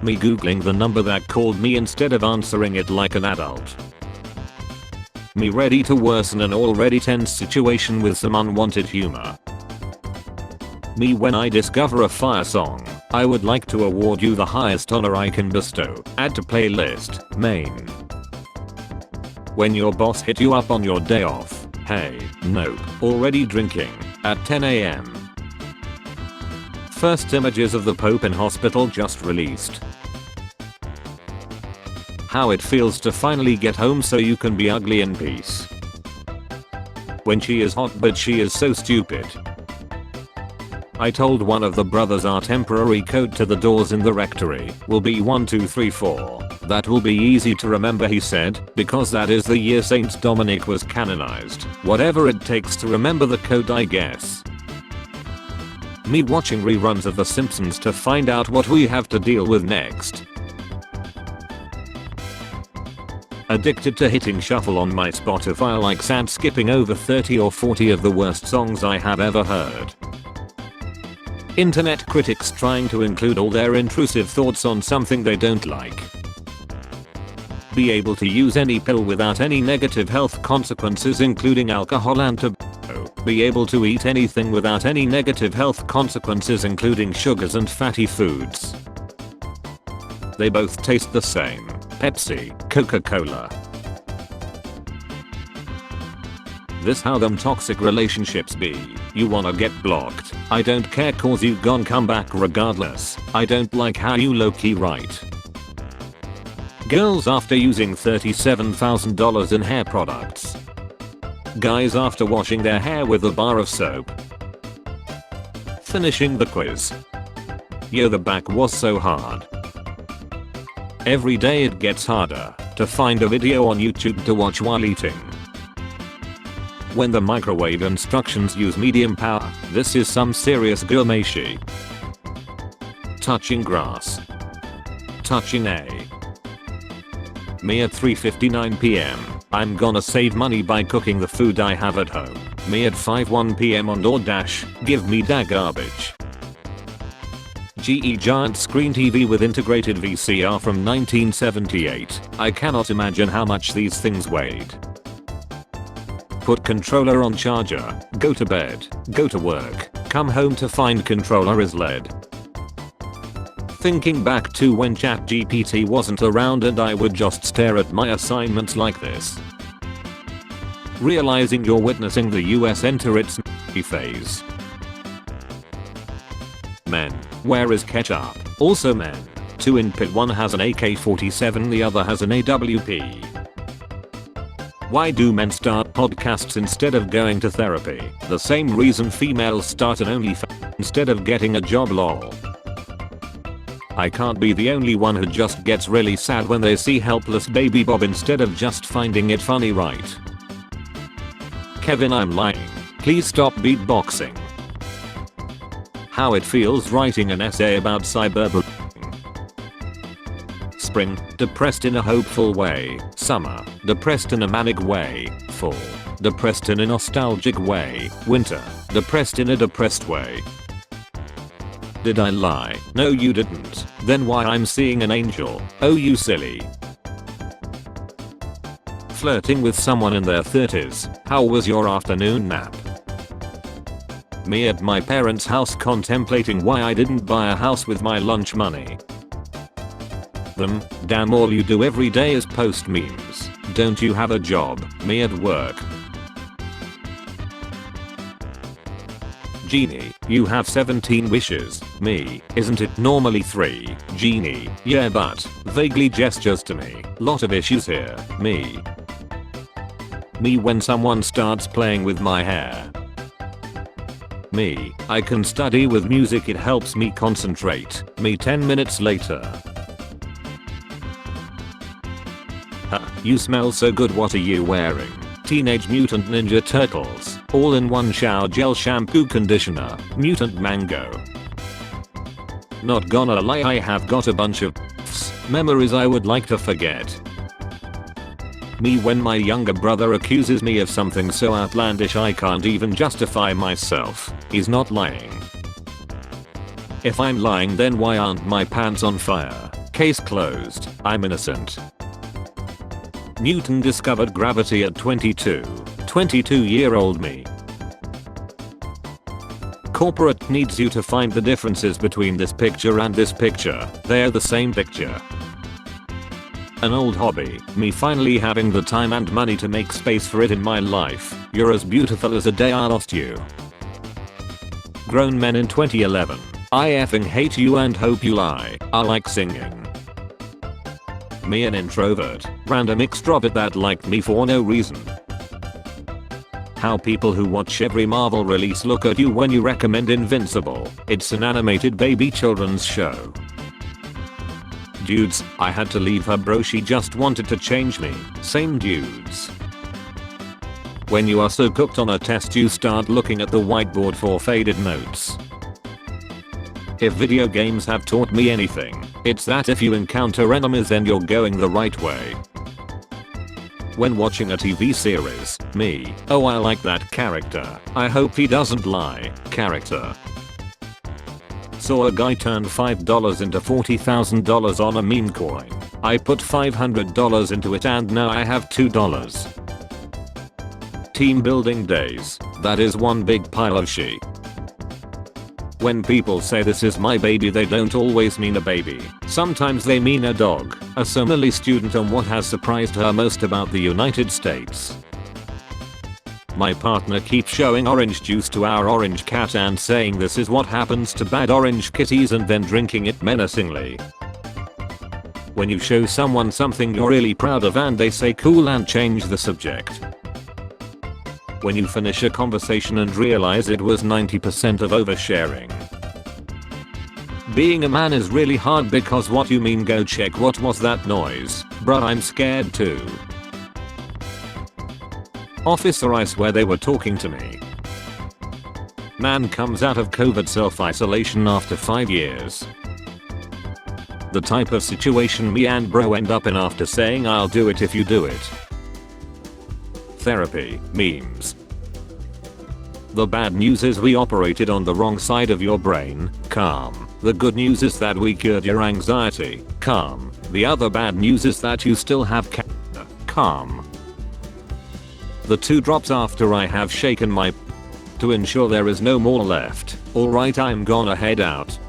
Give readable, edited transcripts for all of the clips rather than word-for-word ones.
Me googling the number that called me instead of answering it like an adult. Me ready to worsen an already tense situation with some unwanted humor. Me when I discover a fire song, I would like to award you the highest honor I can bestow. Add to playlist, main. When your boss hit you up on your day off, hey, nope, already drinking, at 10 AM. First images of the Pope in hospital just released. How it feels to finally get home so you can be ugly in peace. When she is hot but she is so stupid. I told one of the brothers our temporary code to the doors in the rectory will be 1234. That will be easy to remember, he said, because that is the year Saint Dominic was canonized. Whatever it takes to remember the code, I guess. Me watching reruns of The Simpsons to find out what we have to deal with next. Addicted to hitting shuffle on my Spotify like sad, skipping over 30 or 40 of the worst songs I have ever heard. Internet critics trying to include all their intrusive thoughts on something they don't like. Be able to use any pill without any negative health consequences including alcohol and tobacco. Be able to eat anything without any negative health consequences including sugars and fatty foods. They both taste the same. Pepsi, Coca-Cola. This how them toxic relationships be. You wanna get blocked. I don't care cause you gon' come back regardless. I don't like how you low-key write. Girls after using $37,000 in hair products. Guys after washing their hair with a bar of soap. Finishing the quiz. Yo, the back was so hard. Every day it gets harder to find a video on YouTube to watch while eating. When the microwave instructions use medium power, this is some serious gourmet-shi. Touching grass. Touching A. Me at 3:59 PM. I'm gonna save money by cooking the food I have at home. Me at 5:01 PM on DoorDash. Give me that garbage. GE giant screen TV with integrated VCR from 1978. I cannot imagine how much these things weighed. Put controller on charger, go to bed, go to work, come home to find controller is lead. Thinking back to when ChatGPT wasn't around and I would just stare at my assignments like this. Realizing you're witnessing the US enter its phase. Men, where is ketchup? Also men. Two in pit, one has an AK-47, the other has an AWP. Why do men start podcasts instead of going to therapy? The same reason females start an OnlyFans instead of getting a job, lol. I can't be the only one who just gets really sad when they see helpless baby Bob instead of just finding it funny, right? Kevin, I'm lying. Please stop beatboxing. How it feels writing an essay about cyberbullying. Spring, depressed in a hopeful way. Summer, depressed in a manic way. Fall, depressed in a nostalgic way. Winter, depressed in a depressed way. Did I lie? No, you didn't. Then why I'm seeing an angel? Oh, you silly. Flirting with someone in their 30s. How was your afternoon nap? Me at my parents' house contemplating why I didn't buy a house with my lunch money. Them, damn, all you do every day is post memes. Don't you have a job? Me at work. Genie, you have 17 wishes. Me, isn't it normally 3? Genie, yeah, but vaguely gestures to me. Lot of issues here. Me when someone starts playing with my hair. Me, I can study with music, it helps me concentrate. Me 10 minutes later. You smell so good, what are you wearing? Teenage Mutant Ninja Turtles, all-in-one shower gel shampoo conditioner, mutant mango. Not gonna lie, I have got a bunch of memories I would like to forget. Me when my younger brother accuses me of something so outlandish I can't even justify myself. He's not lying. If I'm lying, then why aren't my pants on fire? Case closed. I'm innocent. Newton discovered gravity at 22. 22-year-old me. Corporate needs you to find the differences between this picture and this picture. They're the same picture. An old hobby, me finally having the time and money to make space for it in my life. You're as beautiful as the day I lost you. Grown men in 2011. I effing hate you and hope you lie. I like singing. Me an introvert, random extrovert that liked me for no reason. How people who watch every Marvel release look at you when you recommend Invincible. It's an animated baby children's show. Dudes, I had to leave her bro, she just wanted to change me. Same dudes. When you are so cooked on a test you start looking at the whiteboard for faded notes. If video games have taught me anything, it's that if you encounter enemies then you're going the right way. When watching a TV series, me, oh I like that character, I hope he doesn't lie, character. Saw a guy turn $5 into $40,000 on a meme coin. I put $500 into it and now I have $2. Team building days, that is one big pile of shit. When people say this is my baby they don't always mean a baby. Sometimes they mean a dog. A Somali student on what has surprised her most about the United States. My partner keeps showing orange juice to our orange cat and saying this is what happens to bad orange kitties and then drinking it menacingly. When you show someone something you're really proud of and they say cool and change the subject. When you finish a conversation and realize it was 90% of oversharing. Being a man is really hard because what you mean go check what was that noise, bruh I'm scared too. Officer I swear they were talking to me. Man comes out of COVID self-isolation after 5 years. The type of situation me and bro end up in after saying I'll do it if you do it. Therapy, memes. The bad news is we operated on the wrong side of your brain, calm. The good news is that we cured your anxiety, calm. The other bad news is that you still have cancer, calm. The 2 drops after I have shaken my to ensure there is no more left. Alright I'm gonna head out.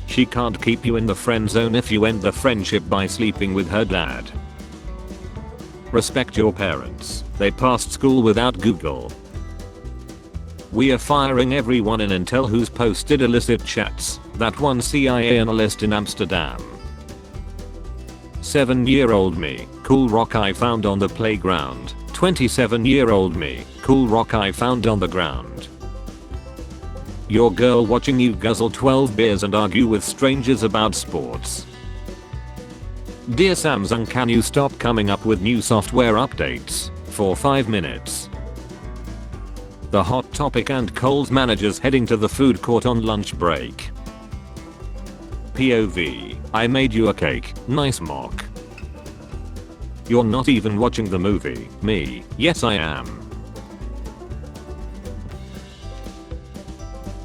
She can't keep you in the friend zone if you end the friendship by sleeping with her dad. Respect your parents. They passed school without Google. We are firing everyone in Intel who's posted illicit chats. That one CIA analyst in Amsterdam. 7-year-old me. Cool rock I found on the playground. 27-year-old me. Cool rock I found on the ground. Your girl watching you guzzle 12 beers and argue with strangers about sports. Dear Samsung, can you stop coming up with new software updates for 5 minutes? The Hot Topic and Coles managers heading to the food court on lunch break. POV, I made you a cake, nice mock. You're not even watching the movie, me, yes I am.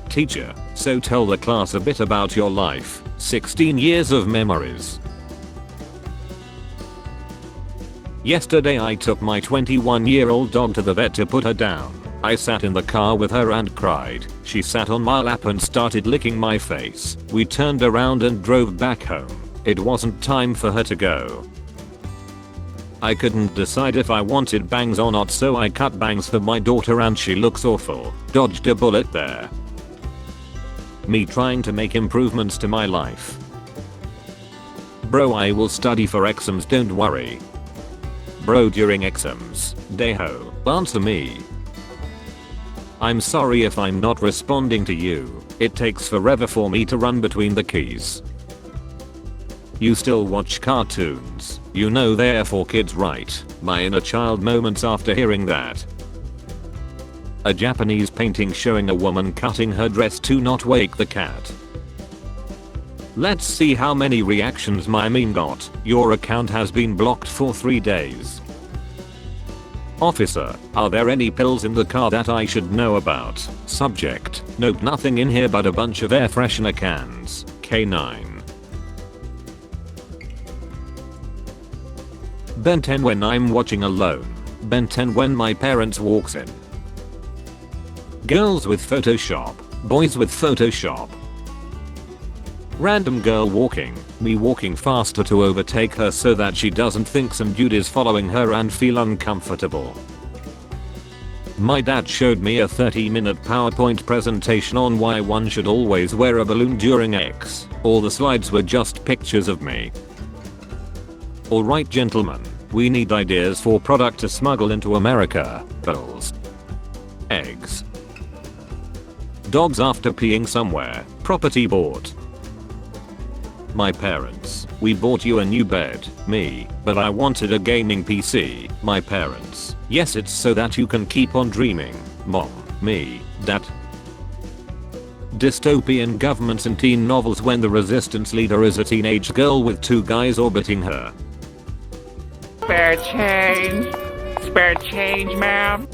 Teacher, so tell the class a bit about your life, 16 years of memories. Yesterday I took my 21-year-old dog to the vet to put her down. I sat in the car with her and cried. She sat on my lap and started licking my face. We turned around and drove back home. It wasn't time for her to go. I couldn't decide if I wanted bangs or not, so I cut bangs for my daughter and she looks awful. Dodged a bullet there. Me trying to make improvements to my life. Bro, I will study for exams, don't worry. Bro, during exams, Deho, answer me. I'm sorry if I'm not responding to you. It takes forever for me to run between the keys. You still watch cartoons. You know they're for kids, right? My inner child moments after hearing that. A Japanese painting showing a woman cutting her dress to not wake the cat. Let's see how many reactions my meme got. Your account has been blocked for 3 days. Officer, are there any pills in the car that I should know about? Subject, nope, nothing in here but a bunch of air freshener cans. K9. Ben 10 when I'm watching alone. Ben 10 when my parents walks in. Girls with Photoshop. Boys with Photoshop. Random girl walking. Me walking faster to overtake her so that she doesn't think some dude is following her and feel uncomfortable. My dad showed me a 30-minute PowerPoint presentation on why one should always wear a balloon during X. All the slides were just pictures of me. Alright gentlemen, we need ideas for product to smuggle into America. Pills. Eggs. Dogs after peeing somewhere. Property bought. My parents. We bought you a new bed. Me. But I wanted a gaming PC. My parents. Yes, it's so that you can keep on dreaming. Mom. Me. Dad. Dystopian governments in teen novels when the resistance leader is a teenage girl with two guys orbiting her. Spare change. Spare change, ma'am.